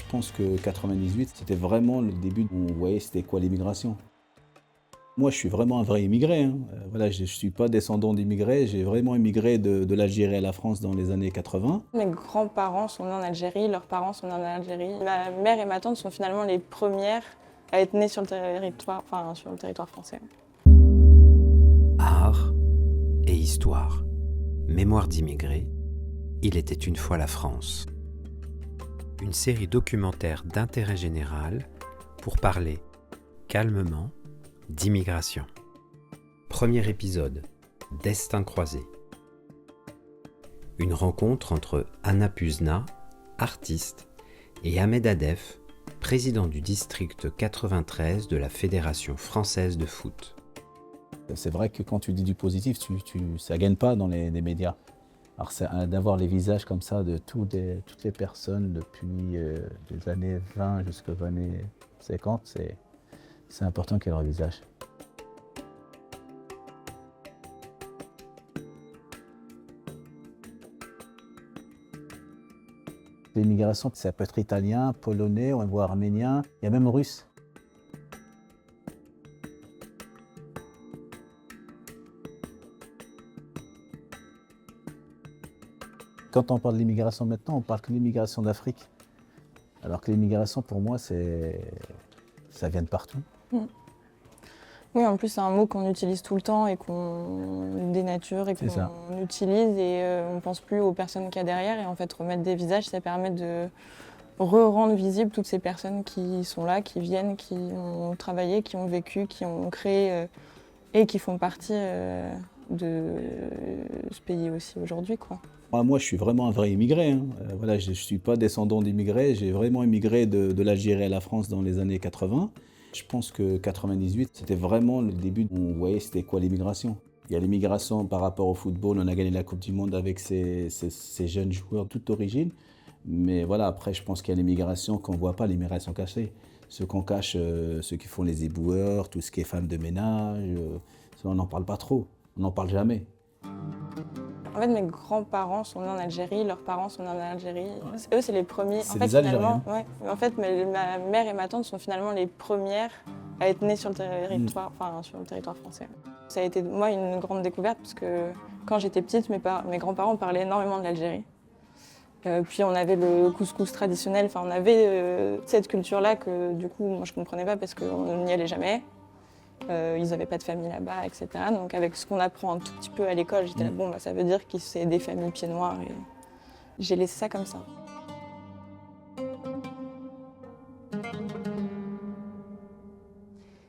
pense que 98, c'était vraiment le début où on voyait c'était quoi l'immigration. Moi, je suis vraiment un vrai immigré, hein. Voilà, je ne suis pas descendant d'immigrés, j'ai vraiment immigré de l'Algérie à la France dans les années 80. Mes grands-parents sont nés en Algérie, leurs parents sont nés en Algérie. Ma mère et ma tante sont finalement les premières à être nées sur le territoire français. Art et histoire. Mémoire d'immigrés. Il était une fois la France. Une série documentaire d'intérêt général pour parler calmement d'immigration. Premier épisode, Destin croisé. Une rencontre entre Anna Puzna, artiste, et Ahmed Adef, président du district 93 de la Fédération française de foot. C'est vrai que quand tu dis du positif, ça ne gagne pas dans les médias. Alors d'avoir les visages comme ça de toutes les personnes depuis les années 20 jusqu'aux années 50, c'est important qu'il y ait leur visage. L'immigration, ça peut être italien, polonais, on voit arménien, il y a même russe. Quand on parle de l'immigration maintenant, on parle que de l'immigration d'Afrique. Alors que l'immigration, pour moi, ça vient de partout. Oui, en plus, c'est un mot qu'on utilise tout le temps et qu'on dénature et qu'on utilise et on ne pense plus aux personnes qu'il y a derrière. Et en fait, remettre des visages, ça permet de rendre visibles toutes ces personnes qui sont là, qui viennent, qui ont travaillé, qui ont vécu, qui ont créé et qui font partie de ce pays aussi aujourd'hui, quoi. Moi, je suis vraiment un vrai immigré, hein. Voilà, je ne suis pas descendant d'immigrés, j'ai vraiment immigré de l'Algérie à la France dans les années 80. Je pense que 98, c'était vraiment le début où on voyait c'était quoi l'immigration. Il y a l'immigration par rapport au football, on a gagné la Coupe du Monde avec ces jeunes joueurs de toute origine. Mais voilà, après, je pense qu'il y a l'immigration qu'on ne voit pas, l'immigration cachée. Ceux qu'on cache, ceux qui font les éboueurs, tout ce qui est femmes de ménage, ça, on n'en parle pas trop, on n'en parle jamais. En fait, mes grands-parents sont nés en Algérie, leurs parents sont nés en Algérie. Ouais. Eux, c'est les premiers. C'est des Algériens. Ouais. En fait, ma mère et ma tante sont finalement les premières à être nées sur le territoire français. Ça a été, moi, une grande découverte parce que quand j'étais petite, mes grands-parents parlaient énormément de l'Algérie. Puis on avait le couscous traditionnel, enfin on avait cette culture-là que du coup, moi je comprenais pas parce qu'on n'y allait jamais. Ils n'avaient pas de famille là-bas, etc. Donc avec ce qu'on apprend un tout petit peu à l'école, j'étais là, bon, ça veut dire que c'est des familles pieds noirs. Et j'ai laissé ça comme ça.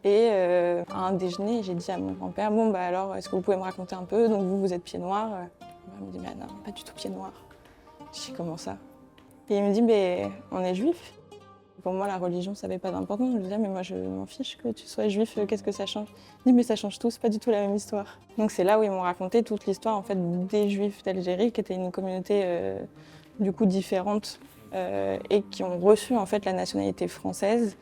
Et à un déjeuner, j'ai dit à mon grand-père, bon, bah alors, est-ce que vous pouvez me raconter un peu? Donc vous êtes pieds noirs. Il me dit, mais non, pas du tout pieds noirs. Je dis, comment ça? Et il me dit, mais on est juifs. Pour moi, la religion, ça n'avait pas d'importance. Je me disais, mais moi, je m'en fiche que tu sois juif, qu'est-ce que ça change? Il dit, mais ça change tout, c'est pas du tout la même histoire. Donc c'est là où ils m'ont raconté toute l'histoire en fait, des Juifs d'Algérie, qui était une communauté du coup différente et qui ont reçu en fait la nationalité française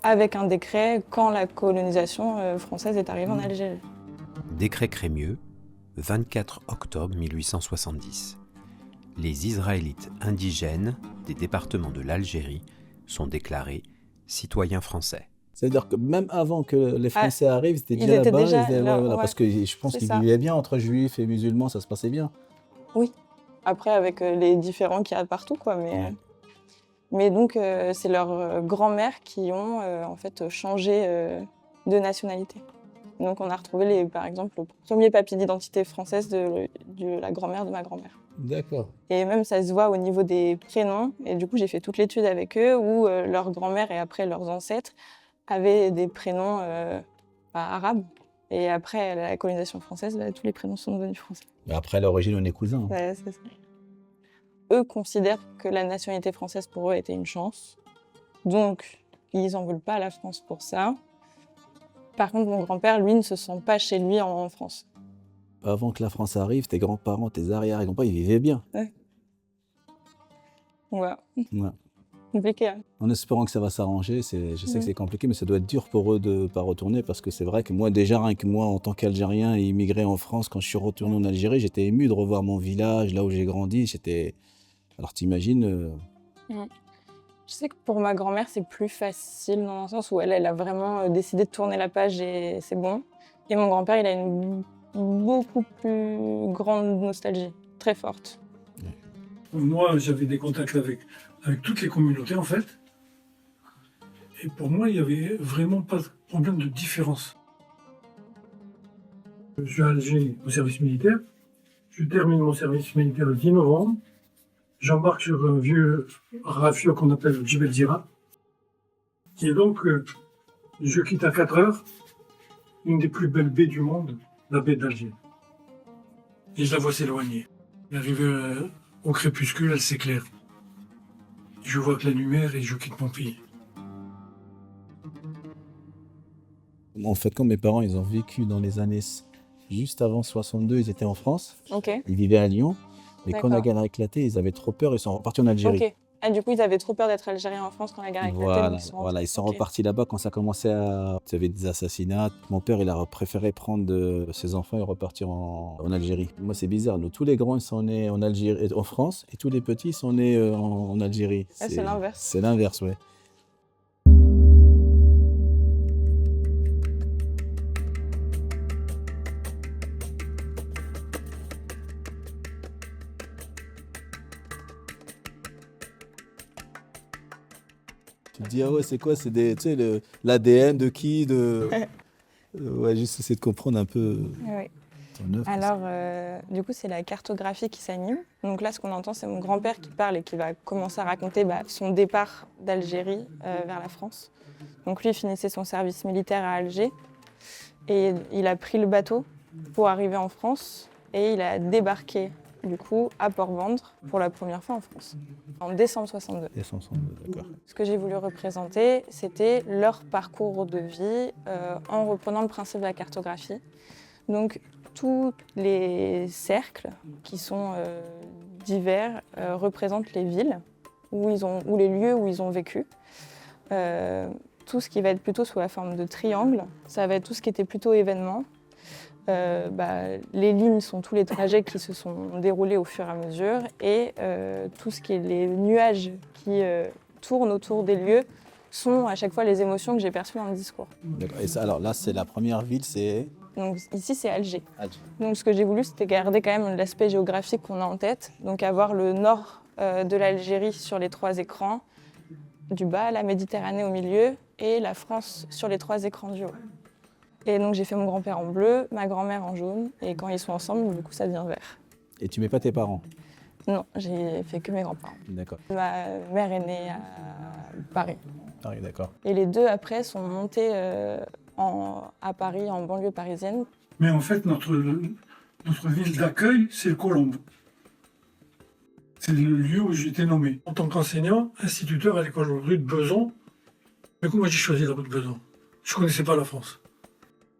avec un décret quand la colonisation française est arrivée en Algérie. Décret Crémieux, 24 octobre 1870. Les Israélites indigènes des départements de l'Algérie sont déclarés citoyens français. C'est-à-dire que même avant que les Français arrivent, ils étaient déjà là-bas. Voilà, parce que je pense qu'ils vivaient bien entre juifs et musulmans, ça se passait bien. Oui, après avec les différends qu'il y a partout, quoi. Mais donc c'est leurs grands-mères qui ont en fait changé de nationalité. Donc on a retrouvé par exemple le premier papier d'identité française de la grand-mère de ma grand-mère. D'accord. Et même ça se voit au niveau des prénoms. Et du coup, j'ai fait toute l'étude avec eux où leur grand-mère et après leurs ancêtres avaient des prénoms arabes. Et après la colonisation française, tous les prénoms sont devenus français. Mais après l'origine, on est cousins. Ouais, c'est ça. Eux considèrent que la nationalité française pour eux était une chance. Donc, ils n'en veulent pas à la France pour ça. Par contre, mon grand-père, lui, ne se sent pas chez lui en France. Avant que la France arrive, tes grands-parents, tes arrière-grands-parents, ils vivaient bien. Ouais. Voilà. Ouais. Compliqué. Hein. En espérant que ça va s'arranger, je sais que c'est compliqué, mais ça doit être dur pour eux de ne pas retourner parce que c'est vrai que moi, déjà, rien que moi, en tant qu'Algérien et immigré en France, quand je suis retourné en Algérie, j'étais ému de revoir mon village, là où j'ai grandi. Alors t'imagines Je sais que pour ma grand-mère, c'est plus facile dans le sens où elle a vraiment décidé de tourner la page et c'est bon. Et mon grand-père, il a une beaucoup plus grande nostalgie, très forte. Moi, j'avais des contacts avec toutes les communautés, en fait. Et pour moi, il n'y avait vraiment pas de problème de différence. Je suis à Alger au service militaire. Je termine mon service militaire le 10 novembre. J'embarque sur un vieux rafio qu'on appelle le Djebel Zira. Et donc, je quitte à 4 heures une des plus belles baies du monde, la baie d'Alger. Et je la vois s'éloigner. Arrivé au crépuscule, elle s'éclaire. Je vois que la lumière et je quitte mon pays. En fait, quand mes parents, ils ont vécu dans les années juste avant 62, ils étaient en France. Ok, Ils vivaient à Lyon. Mais quand la D'accord. guerre a éclaté, ils avaient trop peur, ils sont repartis en Algérie. ok. Ah, du coup, ils avaient trop peur d'être algériens en France quand la guerre a éclaté. Voilà, donc ils sont voilà, ils sont Ok. repartis là-bas quand ça commençait à... Il y avait des assassinats. Mon père, il a préféré prendre ses enfants et repartir en Algérie. Moi, c'est bizarre. Tous les grands, ils sont nés en Algérie, en France, et tous les petits sont nés en Algérie. Ah, c'est l'inverse. C'est l'inverse, ouais. Tu te dis, ah ouais, c'est quoi? C'est des, tu sais, l'ADN de qui? Ouais, juste essayer de comprendre un peu Oui. ton œuvre. Alors, du coup, c'est la cartographie qui s'anime. Donc là, ce qu'on entend, c'est mon grand-père qui parle et qui va commencer à raconter son départ d'Algérie vers la France. Donc lui, il finissait son service militaire à Alger et il a pris le bateau pour arriver en France et il a débarqué, du coup, à Port-Vendre pour la première fois en France, en décembre 62. Yes, ensemble, d'accord. Ce que j'ai voulu représenter, c'était leur parcours de vie en reprenant le principe de la cartographie. Donc, tous les cercles qui sont divers représentent les villes ou les lieux où ils ont vécu. Tout ce qui va être plutôt sous la forme de triangle, ça va être tout ce qui était plutôt événement. Les lignes sont tous les trajets qui se sont déroulés au fur et à mesure et tout ce qui est les nuages qui tournent autour des lieux sont à chaque fois les émotions que j'ai perçues dans le discours. D'accord. Et ça, alors là, c'est la première ville, c'est Donc ici c'est Alger. Alger. Donc ce que j'ai voulu c'était garder quand même l'aspect géographique qu'on a en tête, donc avoir le nord de l'Algérie sur les 3 écrans du bas, la Méditerranée au milieu et la France sur les 3 écrans du haut. Et donc j'ai fait mon grand-père en bleu, ma grand-mère en jaune, et quand ils sont ensemble, du coup ça devient vert. Et tu mets pas tes parents? Non, j'ai fait que mes grands-parents. D'accord. Ma mère est née à Paris. Paris, d'accord. Et les deux après sont montés à Paris, en banlieue parisienne. Mais en fait, notre ville d'accueil, c'est le Colombe. C'est le lieu où j'ai été nommé. En tant qu'enseignant, instituteur à l'école rue de Besançon. Du coup, moi, j'ai choisi la rue de Besançon. Je ne connaissais pas la France.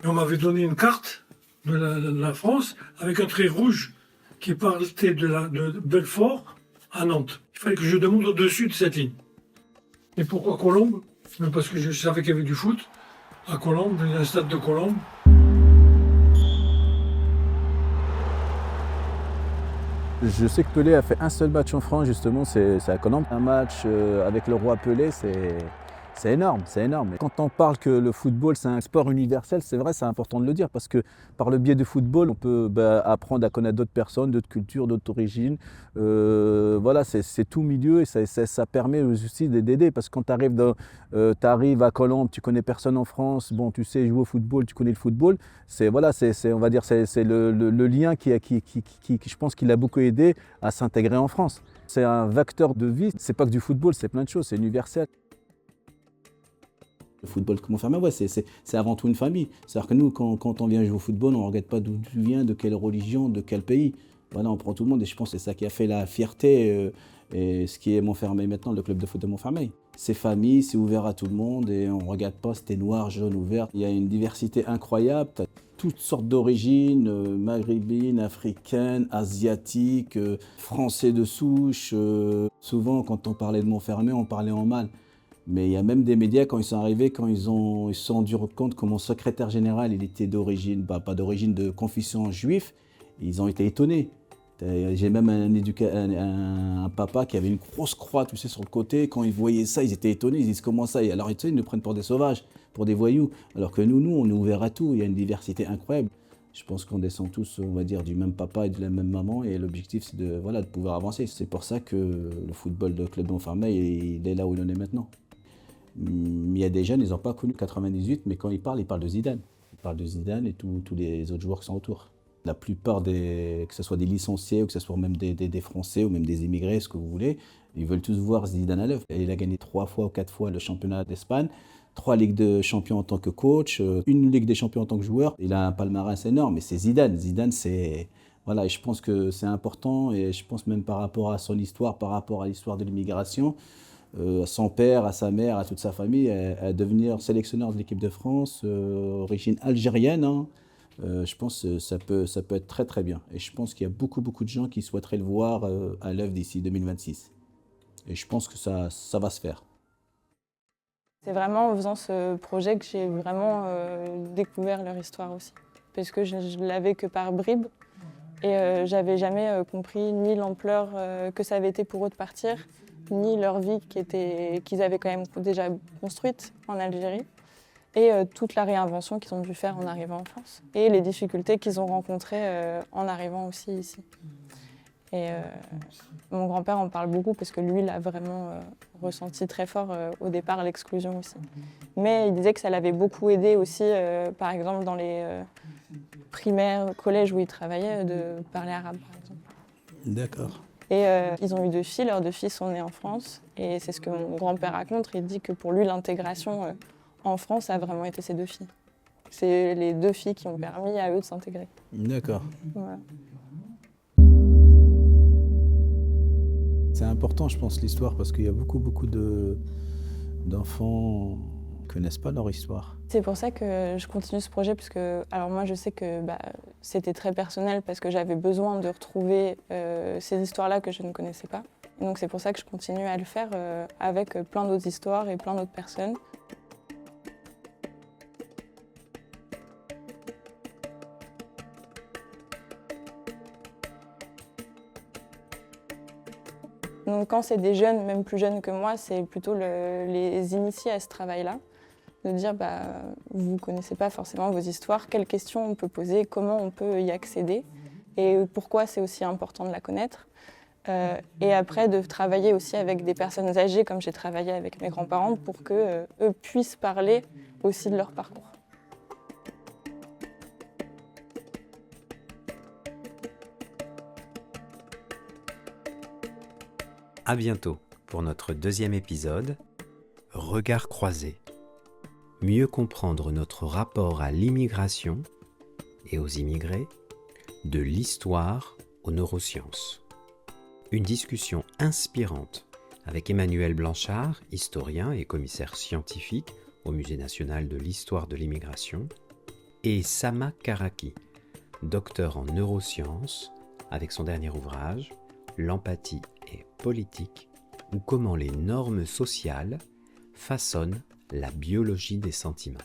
Et on m'avait donné une carte de la France avec un trait rouge qui partait de Belfort à Nantes. Il fallait que je demande au-dessus de cette ligne. Et pourquoi Colombe? Parce que je savais qu'il y avait du foot. À Colombe, il y a un stade de Colombe. Je sais que Pelé a fait un seul match en France, justement, c'est à Colombe. Un match avec le roi Pelé, c'est énorme, c'est énorme. Quand on parle que le football, c'est un sport universel, c'est vrai, c'est important de le dire, parce que par le biais du football, on peut apprendre à connaître d'autres personnes, d'autres cultures, d'autres origines. Voilà, c'est tout milieu et ça permet aussi d'aider, parce que quand tu arrives à Colombe, tu connais personne en France, bon, tu sais jouer au football, tu connais le football, voilà, on va dire, c'est le lien qui, je pense, qu'il a beaucoup aidé à s'intégrer en France. C'est un vecteur de vie, c'est pas que du football, c'est plein de choses, c'est universel. Le football que Montfermeil, ouais, c'est avant tout une famille. C'est-à-dire que nous, quand on vient jouer au football, on ne regarde pas d'où tu viens, de quelle religion, de quel pays. Voilà, on prend tout le monde et je pense que c'est ça qui a fait la fierté et ce qui est Montfermeil maintenant, le club de foot de Montfermeil. C'est famille, c'est ouvert à tout le monde et on ne regarde pas si t'es noir, jaune ou vert. Il y a une diversité incroyable. Tu as toutes sortes d'origines, maghrébines, africaines, asiatiques, français de souche. Souvent, quand on parlait de Montfermeil, on parlait en mal. Mais il y a même des médias, quand ils sont arrivés, quand ils se sont rendus compte que mon secrétaire général, il était d'origine, pas d'origine, de confession juive, ils ont été étonnés. J'ai même un papa qui avait une grosse croix, tu sais, sur le côté. Quand ils voyaient ça, ils étaient étonnés. Ils disent comment ça? Et alors, tu sais, ils nous prennent pour des sauvages, pour des voyous. Alors que nous, on est ouverts à tout. Il y a une diversité incroyable. Je pense qu'on descend tous, on va dire, du même papa et de la même maman. Et l'objectif, c'est de pouvoir avancer. C'est pour ça que le football de Club Montfermeil, il est là où il en est maintenant. Il y a des jeunes, ils n'ont pas connu 98, mais quand ils parlent de Zidane. Ils parlent de Zidane et tous les autres joueurs qui sont autour. La plupart que ce soit des licenciés ou que ce soit même des Français ou même des immigrés, ce que vous voulez, ils veulent tous voir Zidane à l'œuvre. Il a gagné 3 fois ou 4 fois le championnat d'Espagne, 3 Ligues de Champions en tant que coach, 1 Ligue des Champions en tant que joueur. Il a un palmarès énorme, mais c'est Zidane. Zidane, c'est... Voilà, et je pense que c'est important, et je pense même par rapport à son histoire, par rapport à l'histoire de l'immigration, à son père, à sa mère, à toute sa famille, à devenir sélectionneur de l'équipe de France, origine algérienne, hein. Je pense que ça peut être très très bien. Et je pense qu'il y a beaucoup de gens qui souhaiteraient le voir à l'œuvre d'ici 2026. Et je pense que ça va se faire. C'est vraiment en faisant ce projet que j'ai vraiment découvert leur histoire aussi. Parce que je l'avais que par bribes. Et j'avais jamais compris ni l'ampleur que ça avait été pour eux de partir, ni leur vie qu'ils avaient quand même déjà construite en Algérie. Et toute la réinvention qu'ils ont dû faire en arrivant en France. Et les difficultés qu'ils ont rencontrées en arrivant aussi ici. Et mon grand-père en parle beaucoup parce que lui, il a vraiment ressenti très fort au départ l'exclusion aussi. Mais il disait que ça l'avait beaucoup aidé aussi, par exemple dans les primaires, collèges où il travaillait, de parler arabe par exemple. D'accord. Et ils ont eu 2 filles, leurs 2 filles sont nées en France. Et c'est ce que mon grand-père raconte, il dit que pour lui, l'intégration en France a vraiment été ces 2 filles. C'est les 2 filles qui ont permis à eux de s'intégrer. D'accord. Voilà. C'est important, je pense, l'histoire, parce qu'il y a beaucoup d'enfants qui ne connaissent pas leur histoire. C'est pour ça que je continue ce projet, parce que alors moi je sais que c'était très personnel, parce que j'avais besoin de retrouver ces histoires-là que je ne connaissais pas. Et donc c'est pour ça que je continue à le faire avec plein d'autres histoires et plein d'autres personnes. Donc quand c'est des jeunes, même plus jeunes que moi, c'est plutôt les initier à ce travail-là. De dire, vous ne connaissez pas forcément vos histoires, quelles questions on peut poser, comment on peut y accéder et pourquoi c'est aussi important de la connaître. Et après, de travailler aussi avec des personnes âgées, comme j'ai travaillé avec mes grands-parents, pour qu'eux puissent parler aussi de leur parcours. À bientôt pour notre 2e épisode, Regard croisé. Mieux comprendre notre rapport à l'immigration et aux immigrés, de l'histoire aux neurosciences. Une discussion inspirante avec Emmanuel Blanchard, historien et commissaire scientifique au Musée national de l'histoire de l'immigration, et Sama Karaki, docteur en neurosciences, avec son dernier ouvrage, L'empathie et politique, ou comment les normes sociales façonnent la biologie des sentiments.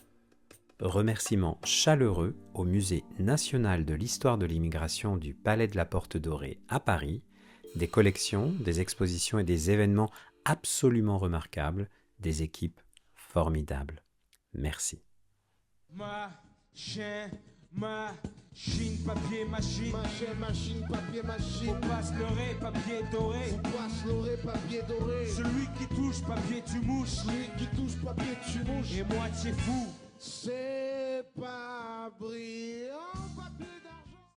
Remerciements chaleureux au Musée national de l'histoire de l'immigration du Palais de la Porte Dorée à Paris, des collections, des expositions et des événements absolument remarquables, des équipes formidables. Merci. Machine, papier, machine. Machine, papier, machine. Faut pas se leurrer, papier doré. Faut pas se leurrer, papier doré. Celui qui touche, papier, tu mouches. Celui qui touche, papier, tu mouches. Et moitié fou. C'est pas brillant.